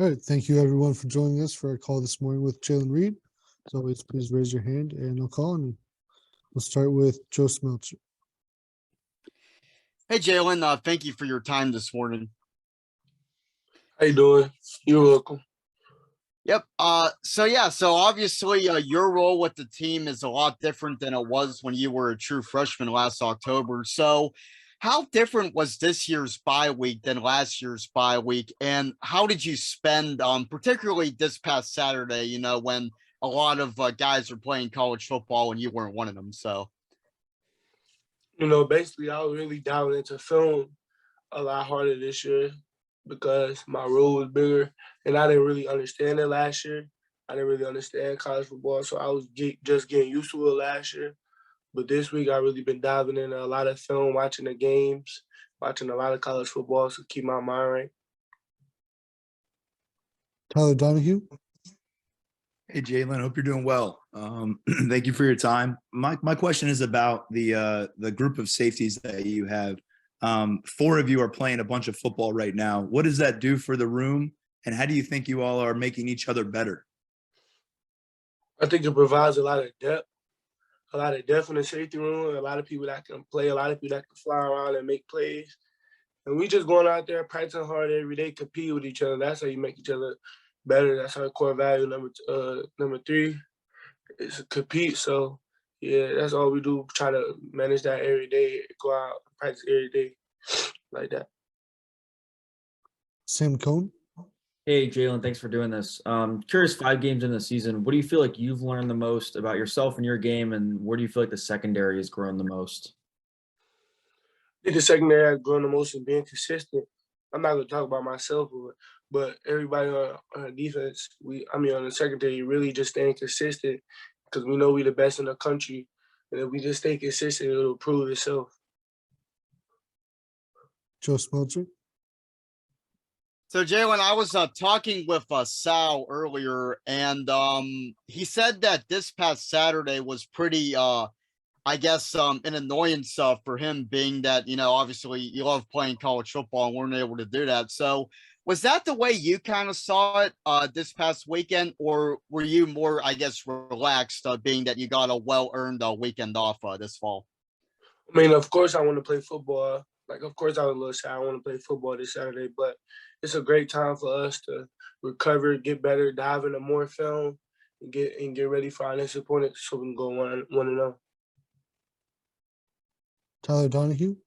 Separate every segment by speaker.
Speaker 1: All right. Thank you, everyone, for joining us for our call this morning with Jalen Reed. As always, please raise your hand and I'll call on you. We'll start with Joe Smeltzer.
Speaker 2: Hey, Jalen, thank you for your time this morning.
Speaker 3: How you doing? You're welcome.
Speaker 2: Yep. So obviously your role with the team is a lot different than it was when you were a true freshman last October. So how different was this year's bye week than last year's bye week? And how did you spend, particularly this past Saturday, when a lot of guys are playing college football and you weren't one of them? So,
Speaker 3: Basically, I was really diving into film a lot harder this year because my role was bigger, and I didn't really understand it last year. I didn't really understand college football, so I was just getting used to it last year. But this week, I really been diving into a lot of film, watching the games, watching a lot of college football to keep my mind right.
Speaker 1: Tyler Donahue.
Speaker 4: Hey, Jalen, hope you're doing well. Thank you for your time. My question is about the group of safeties that you have. Four of you are playing a bunch of football right now. What does that do for the room, and how do you think you all are making each other better?
Speaker 3: I think it provides a lot of depth in the safety room, a lot of people that can play, a lot of people that can fly around and make plays. And we just going out there practicing hard every day, compete with each other. That's how you make each other better. That's our core value. Number three is to compete. So yeah, that's all we do. Try to manage that every day. Go out, practice every day, like that.
Speaker 1: Sam Cohn.
Speaker 5: Hey, Jalen, thanks for doing this. Curious, 5 games in the season, what do you feel like you've learned the most about yourself and your game, and where do you feel like the secondary has grown the most?
Speaker 3: I think the secondary has grown the most in being consistent. I'm not gonna talk about myself, but everybody on defense, on the secondary, really just staying consistent because we know we're the best in the country, and if we just stay consistent, it'll prove itself.
Speaker 1: Joe Smeltzer.
Speaker 2: So, Jalen, I was talking with Sal earlier, and he said that this past Saturday was pretty, an annoyance for him, being that, obviously you love playing college football and weren't able to do that. So was that the way you kind of saw it this past weekend, or were you more, relaxed, being that you got a well-earned weekend off this fall?
Speaker 3: I mean, of course I want to play football. Of course I was a little sad. I want to play football this Saturday, but it's a great time for us to recover, get better, dive into more film, and get ready for our next opponent so we can go 1-0.
Speaker 1: Tyler Donahue.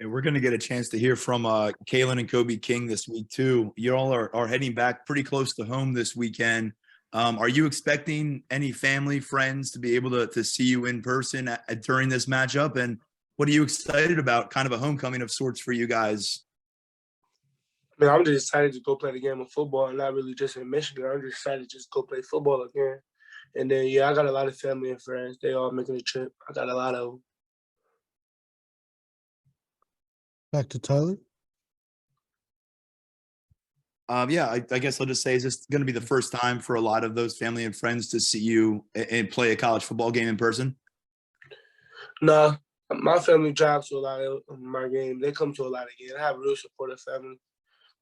Speaker 4: And we're going to get a chance to hear from Kalen and Kobe King this week too. You all are heading back pretty close to home this weekend. Are you expecting any family, friends to be able to see you in person during this matchup? And what are you excited about? Kind of a homecoming of sorts for you guys.
Speaker 3: I mean, I'm just excited to go play the game of football, and not really just in Michigan. I'm just excited to just go play football again. And then, yeah, I got a lot of family and friends. They all making a trip. I got a lot of them.
Speaker 1: Back to Tyler.
Speaker 4: I guess I'll just say, is this going to be the first time for a lot of those family and friends to see you and play a college football game in person?
Speaker 3: No, my family drives to a lot of my games. They come to a lot of games. I have a real supportive family.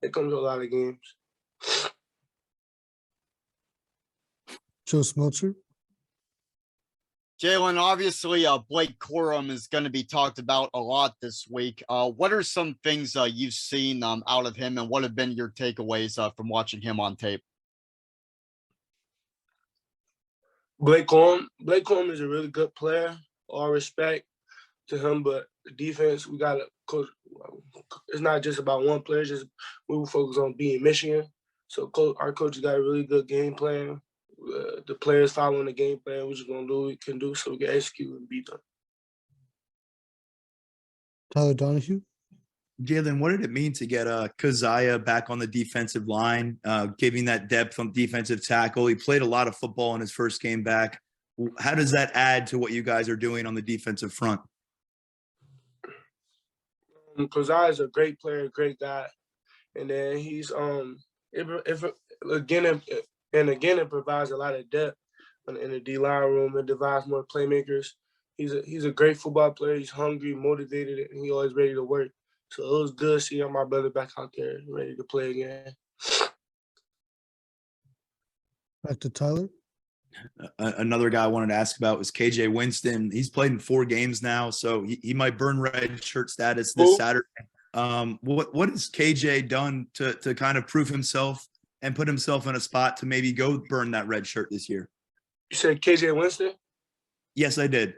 Speaker 3: They come to a lot of games.
Speaker 1: Joe Smeltzer.
Speaker 2: Jalen, obviously, Blake Corum is going to be talked about a lot this week. What are some things you've seen out of him, and what have been your takeaways from watching him on tape?
Speaker 3: Blake Corum is a really good player. All respect to him, but the defense, we got to coach. It's not just about one player. Just we will focus on beating Michigan. So our coach got a really good game plan. The players following the game plan, we're just gonna do what we can do so we can execute and beat them.
Speaker 1: Tyler Donahue.
Speaker 4: Jalen, what did it mean to get Keziah back on the defensive line, giving that depth on defensive tackle? He played a lot of football in his first game back. How does that add to what you guys are doing on the defensive front?
Speaker 3: Keziah is a great player, great guy, and then he's it provides a lot of depth in the D-line room. It provides more playmakers. He's a great football player. He's hungry, motivated, and he's always ready to work. So it was good seeing my brother back out there ready to play again.
Speaker 1: Back to Tyler.
Speaker 4: Another guy I wanted to ask about was KJ Winston. He's played in 4 games now, so he might burn red shirt status this
Speaker 3: Who?
Speaker 4: Saturday. What has KJ done to kind of prove himself and put himself in a spot to maybe go burn that red shirt this year?
Speaker 3: You said KJ Winston?
Speaker 4: Yes, I did.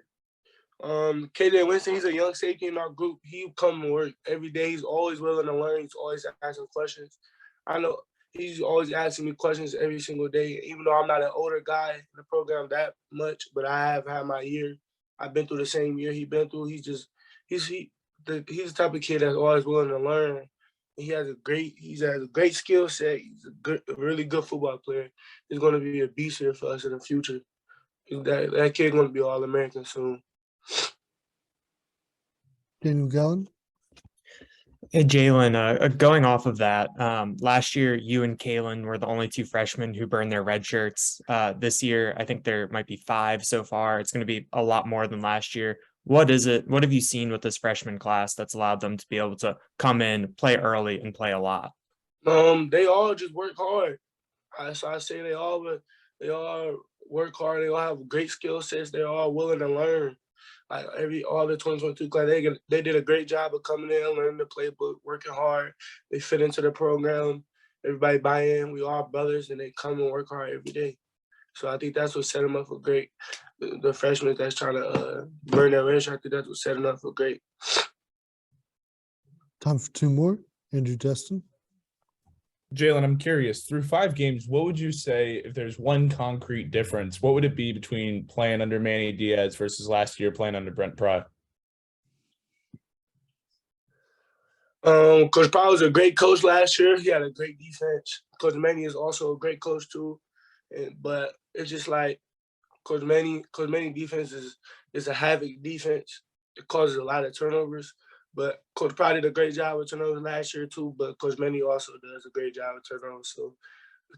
Speaker 3: KJ Winston, he's a young safety in our group. He come to work every day. He's always willing to learn. He's always asking questions. I know he's always asking me questions every single day, even though I'm not an older guy in the program that much, but I have had my year. I've been through the same year he's been through. He's the type of kid that's always willing to learn. He has a great skill set. He's a really good football player. He's going to be a beast here for us in the future. That kid's going to be All-American soon.
Speaker 1: Daniel Gallen.
Speaker 6: Hey, Jalen, going off of that, last year you and Kalen were the only 2 freshmen who burned their red shirts. This year, I think there might be 5 so far. It's going to be a lot more than last year. What have you seen with this freshman class that's allowed them to be able to come in, play early, and play a lot?
Speaker 3: They all just work hard. I say they all work hard. They all have great skill sets. They're all willing to learn. Like all the 2022 class, they did a great job of coming in, learning the playbook, working hard. They fit into the program. Everybody buy in. We all brothers, and they come and work hard every day. So I think that's what set them up for great. The freshmen that's trying to burn their red shirt, I think that's what set them up for great.
Speaker 1: Time for 2 more. Andrew Destin.
Speaker 7: Jalen, I'm curious, through 5 games, what would you say if there's one concrete difference? What would it be between playing under Manny Diaz versus last year playing under Brent Pry?
Speaker 3: Coach Pry was a great coach last year. He had a great defense. Coach Manny is also a great coach too. But it's just like Coach Manny defense is a havoc defense. It causes a lot of turnovers. But Coach Pry did a great job with turnovers last year too. But Coach Manny also does a great job with turnovers. So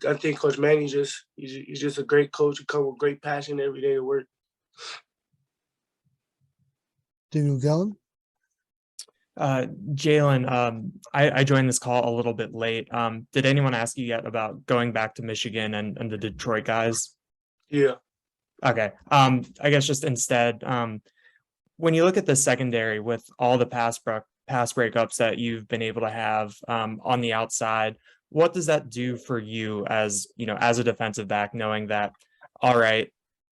Speaker 3: I think Coach Manny he's just a great coach. He comes with great passion every day to work.
Speaker 1: Daniel Gallen.
Speaker 6: Jalen, I joined this call a little bit late. Did anyone ask you yet about going back to Michigan and the Detroit guys?
Speaker 3: Yeah.
Speaker 6: Okay. I guess just instead, when you look at the secondary with all the pass breakups that you've been able to have on the outside, what does that do for you as a defensive back, knowing that, all right,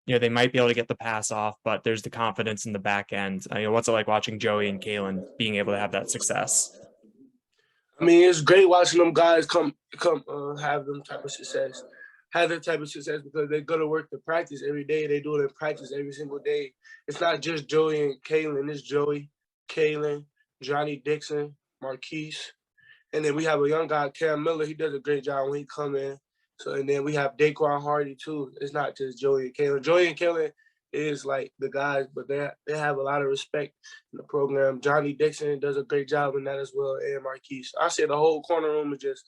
Speaker 6: they might be able to get the pass off, but there's the confidence in the back end. What's it like watching Joey and Kalen being able to have that success?
Speaker 3: I mean, it's great watching them guys come have them type of success. Have that type of success because they go to work to practice every day. They do it in practice every single day. It's not just Joey and Kalen. It's Joey, Kalen, Johnny Dixon, Marquise. And then we have a young guy, Cam Miller. He does a great job when he come in. So, and then we have Daquan Hardy too. It's not just Joey and Kalen. Joey and Kalen is like the guys, but they have a lot of respect in the program. Johnny Dixon does a great job in that as well, and Marquise. I say the whole corner room is just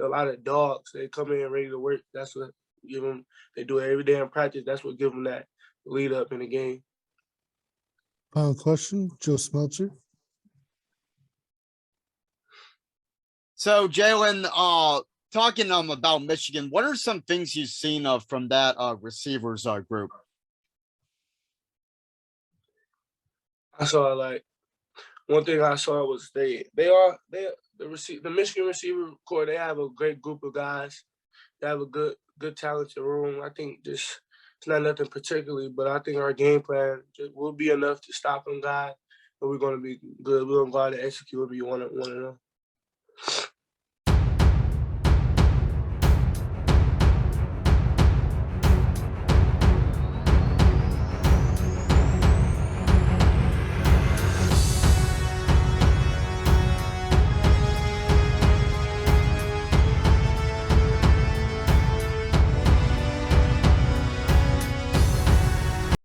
Speaker 3: a lot of dogs. They come in ready to work. That's what give them. They do it every day in practice. That's what give them that lead up in the game.
Speaker 1: Final question, Joe Smeltzer.
Speaker 2: So Jalen, talking about Michigan, what are some things you've seen from that receivers group?
Speaker 3: I saw one thing I saw was the Michigan receiver core. They have a great group of guys. They have a good talented room. I think it's not nothing particularly, but I think our game plan will be enough to stop them guys, and we're going to be good. We're going to go out and execute what we want to know.